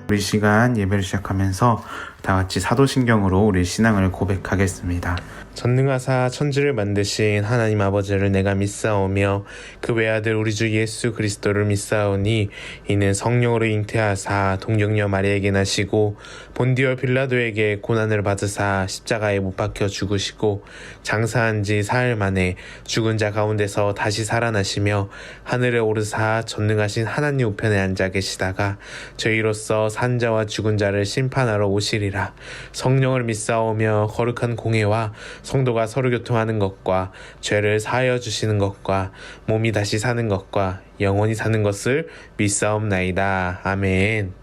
우리 시간 예배를 시작하면서 다 같이 사도신경으로 우리 신앙을 고백하겠습니다. 전능하사 천지를 만드신 하나님 아버지를 내가 믿사오며 그 외아들 우리 주 예수 그리스도를 믿사오니 이는 성령으로 잉태하사 동정녀 마리아에게 나시고 본디오 빌라도에게 고난을 받으사 십자가에 못 박혀 죽으시고 장사한 지 사흘 만에 죽은 자 가운데서 다시 살아나시며 하늘에 오르사 전능하신 하나님 우편에 앉아 계시다가 저희로서 산 자와 죽은 자를 심판하러 오시리라. 성령을 믿사오며 거룩한 공회와 성도가 서로 교통하는 것과 죄를 사하여 주시는 것과 몸이 다시 사는 것과 영원히 사는 것을 믿사옵나이다. 아멘.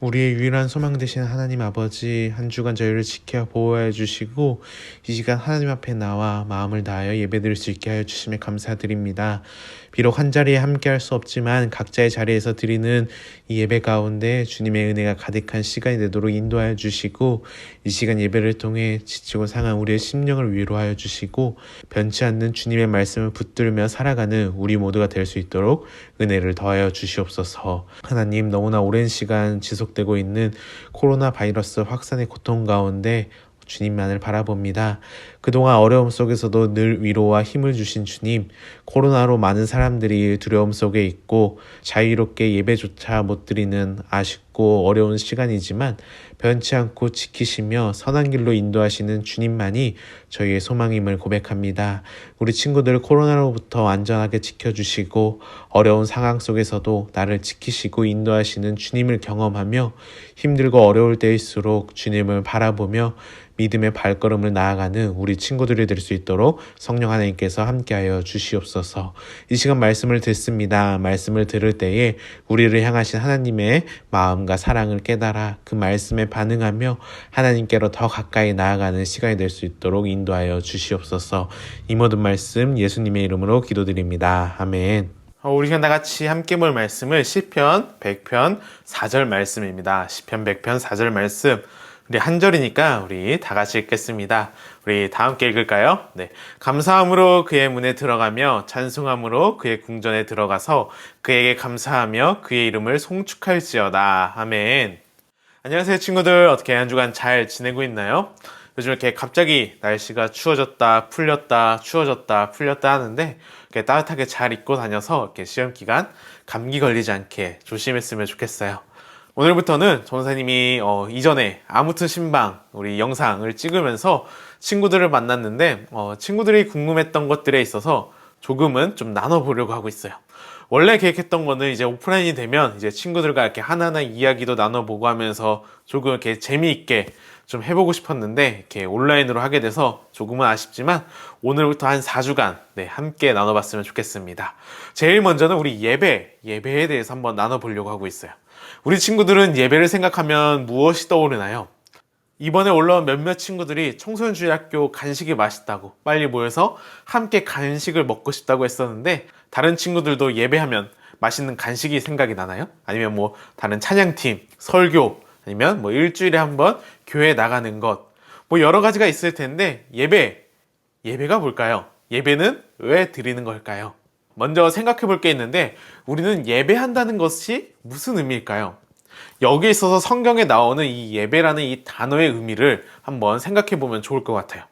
우리의 유일한 소망 되신 하나님 아버지, 한 주간 저희를 지켜 보호해 주시고 이 시간 하나님 앞에 나와 마음을 다하여 예배드릴 수 있게 하여 주심에 감사드립니다. 비록 한 자리에 함께 할 수 없지만 각자의 자리에서 드리는 이 예배 가운데 주님의 은혜가 가득한 시간이 되도록 인도하여 주시고 이 시간 예배를 통해 지치고 상한 우리의 심령을 위로하여 주시고 변치 않는 주님의 말씀을 붙들며 살아가는 우리 모두가 될 수 있도록 은혜를 더하여 주시옵소서. 하나님, 너무나 오랜 시간 지속되고 있는 코로나 바이러스 확산의 고통 가운데 주님만을 바라봅니다. 그동안 어려움 속에서도 늘 위로와 힘을 주신 주님, 코로나로 많은 사람들이 두려움 속에 있고 자유롭게 예배조차 못 드리는 아쉽고 어려운 시간이지만 변치 않고 지키시며 선한 길로 인도하시는 주님만이 저희의 소망임을 고백합니다. 우리 친구들 코로나로부터 안전하게 지켜주시고 어려운 상황 속에서도 나를 지키시고 인도하시는 주님을 경험하며 힘들고 어려울 때일수록 주님을 바라보며 믿음의 발걸음을 나아가는 우리 친구들이 될 수 있도록 성령 하나님께서 함께하여 주시옵소서. 이 시간 말씀을 듣습니다. 말씀을 들을 때에 우리를 향하신 하나님의 마음과 사랑을 깨달아 그 말씀에 반응하며 하나님께로 더 가까이 나아가는 시간이 될 수 있도록 인도하여 주시옵소서. 이 모든 말씀 예수님의 이름으로 기도드립니다. 아멘. 우리 시간 다 같이 함께 볼 말씀은 시편 100편 4절 말씀입니다. 시편 100편 4절 말씀. 우리 한 절이니까 우리 다 같이 읽겠습니다. 우리 다 함께 읽을까요? 네. 감사함으로 그의 문에 들어가며 찬송함으로 그의 궁전에 들어가서 그에게 감사하며 그의 이름을 송축할지어다. 아멘. 안녕하세요 친구들. 어떻게 한 주간 잘 지내고 있나요? 요즘 이렇게 갑자기 날씨가 추워졌다 풀렸다 추워졌다 풀렸다 하는데 이렇게 따뜻하게 잘 입고 다녀서 이렇게 시험 기간 감기 걸리지 않게 조심했으면 좋겠어요. 오늘부터는 전사님이 이전에 아무튼 신방 우리 영상을 찍으면서 친구들을 만났는데 친구들이 궁금했던 것들에 있어서 조금은 좀 나눠보려고 하고 있어요. 원래 계획했던 거는 이제 오프라인이 되면 이제 친구들과 이렇게 하나하나 이야기도 나눠보고 하면서 조금 이렇게 재미있게 좀 해보고 싶었는데 이렇게 온라인으로 하게 돼서 조금은 아쉽지만 오늘부터 한 4주간 함께 나눠봤으면 좋겠습니다. 제일 먼저는 우리 예배에 대해서 한번 나눠보려고 하고 있어요. 우리 친구들은 예배를 생각하면 무엇이 떠오르나요? 이번에 올라온 몇몇 친구들이 청소년주일학교 간식이 맛있다고 빨리 모여서 함께 간식을 먹고 싶다고 했었는데 다른 친구들도 예배하면 맛있는 간식이 생각이 나나요? 아니면 뭐 다른 찬양팀, 설교, 아니면 뭐 일주일에 한번 교회 나가는 것, 뭐 여러 가지가 있을 텐데 예배가 뭘까요? 예배는 왜 드리는 걸까요? 먼저 생각해 볼 게 있는데 우리는 예배한다는 것이 무슨 의미일까요? 여기에 있어서 성경에 나오는 이 예배라는 이 단어의 의미를 한번 생각해 보면 좋을 것 같아요.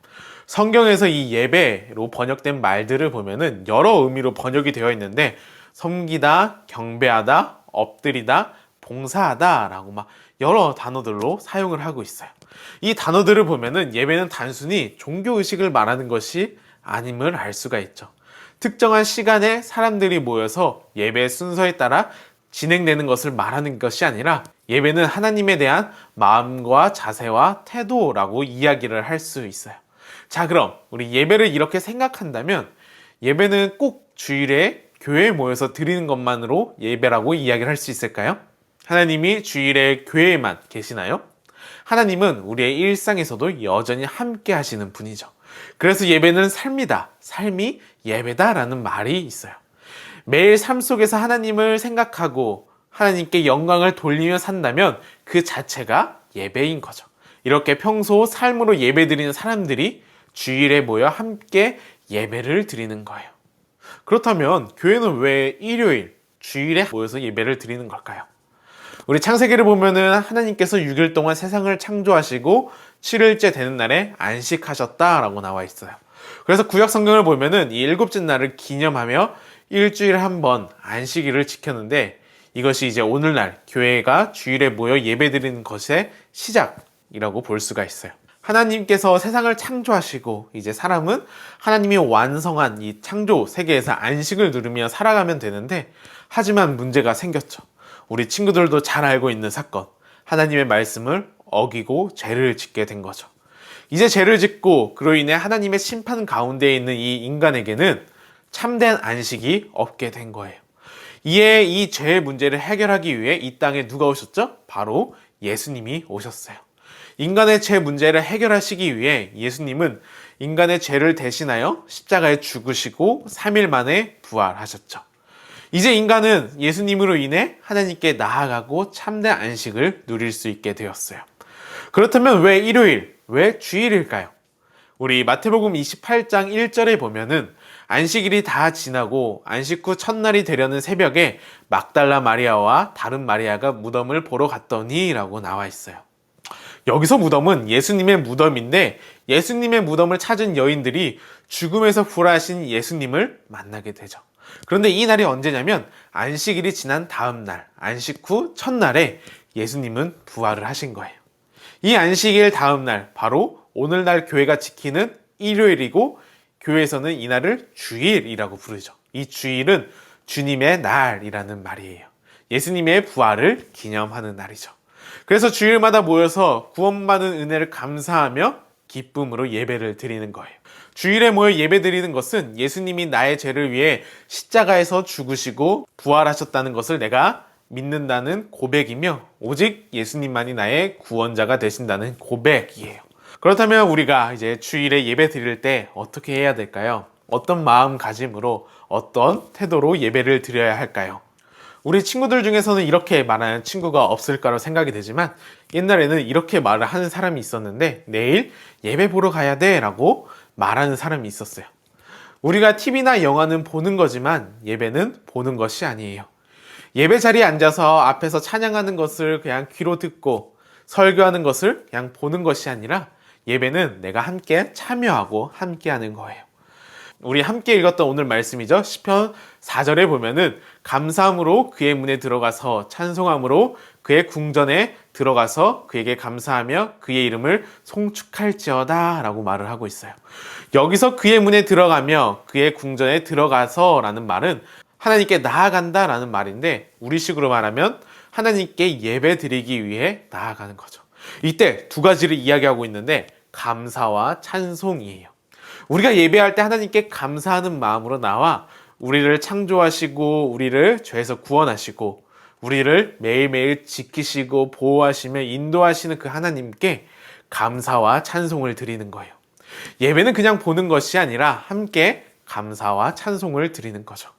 성경에서 이 예배로 번역된 말들을 보면은 여러 의미로 번역이 되어 있는데 섬기다, 경배하다, 엎드리다, 봉사하다 라고 막 여러 단어들로 사용을 하고 있어요. 이 단어들을 보면은 예배는 단순히 종교의식을 말하는 것이 아님을 알 수가 있죠. 특정한 시간에 사람들이 모여서 예배 순서에 따라 진행되는 것을 말하는 것이 아니라 예배는 하나님에 대한 마음과 자세와 태도라고 이야기를 할 수 있어요. 자, 그럼 우리 예배를 이렇게 생각한다면 예배는 꼭 주일에 교회에 모여서 드리는 것만으로 예배라고 이야기를 할 수 있을까요? 하나님이 주일에 교회에만 계시나요? 하나님은 우리의 일상에서도 여전히 함께 하시는 분이죠. 그래서 예배는 삶이다. 삶이 예배다라는 말이 있어요. 매일 삶 속에서 하나님을 생각하고 하나님께 영광을 돌리며 산다면 그 자체가 예배인 거죠. 이렇게 평소 삶으로 예배 드리는 사람들이 주일에 모여 함께 예배를 드리는 거예요. 그렇다면 교회는 왜 일요일, 주일에 모여서 예배를 드리는 걸까요? 우리 창세기를 보면은 하나님께서 6일 동안 세상을 창조하시고 7일째 되는 날에 안식하셨다라고 나와 있어요. 그래서 구약 성경을 보면은 이 일곱째 날을 기념하며 일주일에 한 번 안식일을 지켰는데 이것이 이제 오늘날 교회가 주일에 모여 예배드리는 것의 시작이라고 볼 수가 있어요. 하나님께서 세상을 창조하시고 이제 사람은 하나님이 완성한 이 창조 세계에서 안식을 누리며 살아가면 되는데 하지만 문제가 생겼죠. 우리 친구들도 잘 알고 있는 사건, 하나님의 말씀을 어기고 죄를 짓게 된 거죠. 이제 죄를 짓고 그로 인해 하나님의 심판 가운데 있는 이 인간에게는 참된 안식이 없게 된 거예요. 이에 이 죄의 문제를 해결하기 위해 이 땅에 누가 오셨죠? 바로 예수님이 오셨어요. 인간의 죄 문제를 해결하시기 위해 예수님은 인간의 죄를 대신하여 십자가에 죽으시고 3일 만에 부활하셨죠. 이제 인간은 예수님으로 인해 하나님께 나아가고 참된 안식을 누릴 수 있게 되었어요. 그렇다면 왜 일요일, 왜 주일일까요? 우리 마태복음 28장 1절에 보면은 안식일이 다 지나고 안식 후 첫날이 되려는 새벽에 막달라 마리아와 다른 마리아가 무덤을 보러 갔더니 라고 나와 있어요. 여기서 무덤은 예수님의 무덤인데 예수님의 무덤을 찾은 여인들이 죽음에서 부활하신 예수님을 만나게 되죠. 그런데 이 날이 언제냐면 안식일이 지난 다음 날, 안식 후 첫날에 예수님은 부활을 하신 거예요. 이 안식일 다음 날, 바로 오늘날 교회가 지키는 일요일이고 교회에서는 이날을 주일이라고 부르죠. 이 주일은 주님의 날이라는 말이에요. 예수님의 부활을 기념하는 날이죠. 그래서 주일마다 모여서 구원받은 은혜를 감사하며 기쁨으로 예배를 드리는 거예요. 주일에 모여 예배 드리는 것은 예수님이 나의 죄를 위해 십자가에서 죽으시고 부활하셨다는 것을 내가 믿는다는 고백이며 오직 예수님만이 나의 구원자가 되신다는 고백이에요. 그렇다면 우리가 이제 주일에 예배 드릴 때 어떻게 해야 될까요? 어떤 마음가짐으로 어떤 태도로 예배를 드려야 할까요? 우리 친구들 중에서는 이렇게 말하는 친구가 없을까로 생각이 되지만 옛날에는 이렇게 말을 하는 사람이 있었는데 내일 예배 보러 가야 돼 라고 말하는 사람이 있었어요. 우리가 TV나 영화는 보는 거지만 예배는 보는 것이 아니에요. 예배 자리에 앉아서 앞에서 찬양하는 것을 그냥 귀로 듣고 설교하는 것을 그냥 보는 것이 아니라 예배는 내가 함께 참여하고 함께 하는 거예요. 우리 함께 읽었던 오늘 말씀이죠. 시편 4절에 보면은 감사함으로 그의 문에 들어가서 찬송함으로 그의 궁전에 들어가서 그에게 감사하며 그의 이름을 송축할지어다 라고 말을 하고 있어요. 여기서 그의 문에 들어가며 그의 궁전에 들어가서 라는 말은 하나님께 나아간다 라는 말인데, 우리식으로 말하면 하나님께 예배 드리기 위해 나아가는 거죠. 이때 두 가지를 이야기하고 있는데, 감사와 찬송이에요. 우리가 예배할 때 하나님께 감사하는 마음으로 나와 우리를 창조하시고 우리를 죄에서 구원하시고 우리를 매일매일 지키시고 보호하시며 인도하시는 그 하나님께 감사와 찬송을 드리는 거예요. 예배는 그냥 보는 것이 아니라 함께 감사와 찬송을 드리는 거죠.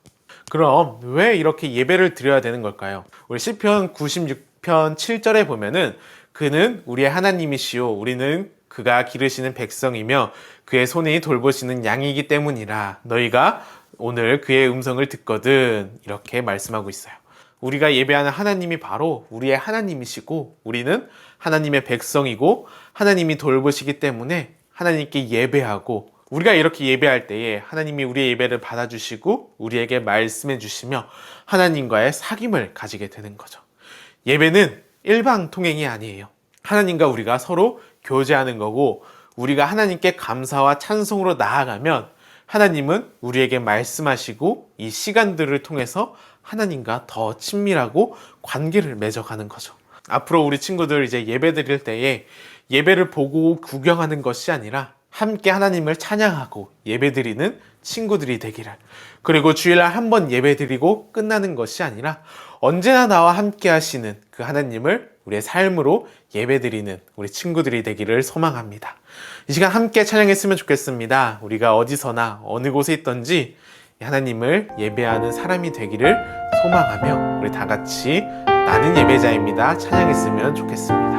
그럼 왜 이렇게 예배를 드려야 되는 걸까요? 우리 시편 96편 7절에 보면은 그는 우리의 하나님이시요 우리는 그가 기르시는 백성이며 그의 손이 돌보시는 양이기 때문이라 너희가 오늘 그의 음성을 듣거든, 이렇게 말씀하고 있어요. 우리가 예배하는 하나님이 바로 우리의 하나님이시고 우리는 하나님의 백성이고 하나님이 돌보시기 때문에 하나님께 예배하고, 우리가 이렇게 예배할 때에 하나님이 우리의 예배를 받아주시고 우리에게 말씀해 주시며 하나님과의 사귐을 가지게 되는 거죠. 예배는 일방통행이 아니에요. 하나님과 우리가 서로 교제하는 거고, 우리가 하나님께 감사와 찬송으로 나아가면 하나님은 우리에게 말씀하시고 이 시간들을 통해서 하나님과 더 친밀하고 관계를 맺어가는 거죠. 앞으로 우리 친구들 이제 예배 드릴 때에 예배를 보고 구경하는 것이 아니라 함께 하나님을 찬양하고 예배 드리는 친구들이 되기를, 그리고 주일날 한 번 예배 드리고 끝나는 것이 아니라 언제나 나와 함께 하시는 그 하나님을 우리의 삶으로 예배 드리는 우리 친구들이 되기를 소망합니다. 이 시간 함께 찬양했으면 좋겠습니다. 우리가 어디서나 어느 곳에 있든지 하나님을 예배하는 사람이 되기를 소망하며 우리 다 같이 나는 예배자입니다 찬양했으면 좋겠습니다.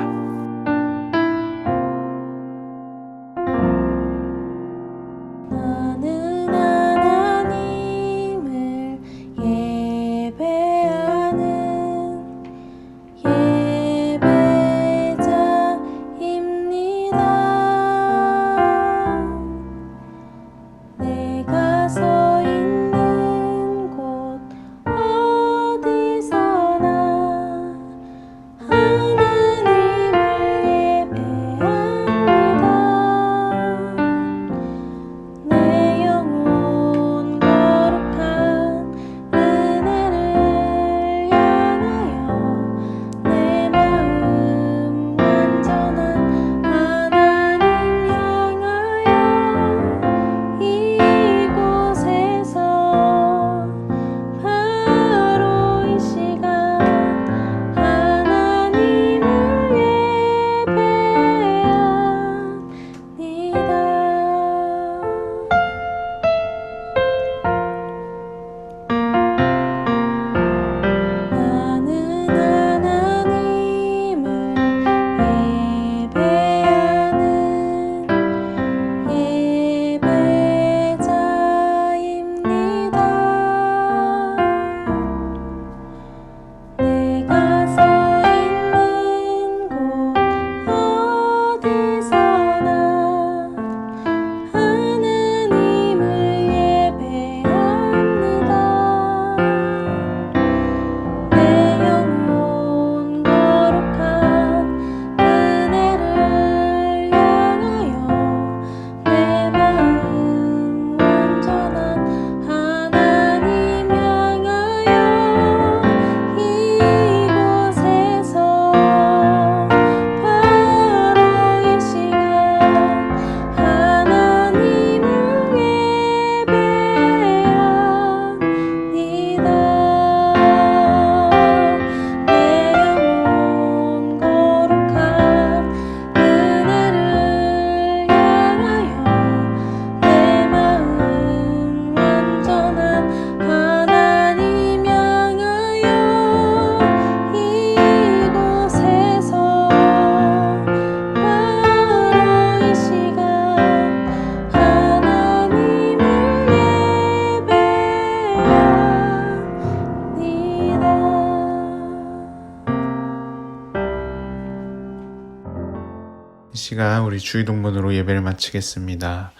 이 시간 우리 주의동문으로 예배를 마치겠습니다.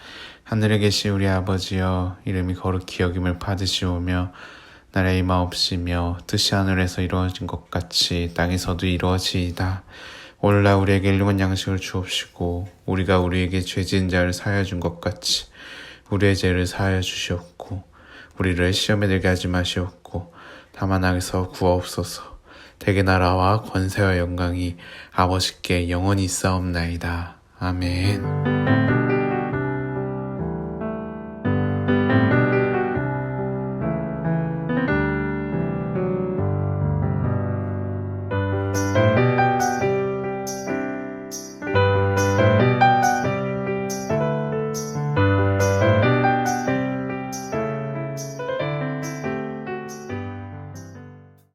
하늘에 계신 우리 아버지여, 이름이 거룩히 여김을 받으시오며 나라의 마옵시며 뜻이 하늘에서 이루어진 것 같이 땅에서도 이루어지이다. 오늘날 우리에게 일용한 양식을 주옵시고 우리가 우리에게 죄 지은 자를 사하여 준 것 같이 우리의 죄를 사하여 주시옵고 우리를 시험에 들게 하지 마시옵고 다만 악에서 구하옵소서. 대개 나라와 권세와 영광이 아버지께 영원히 있사옵나이다. 아멘.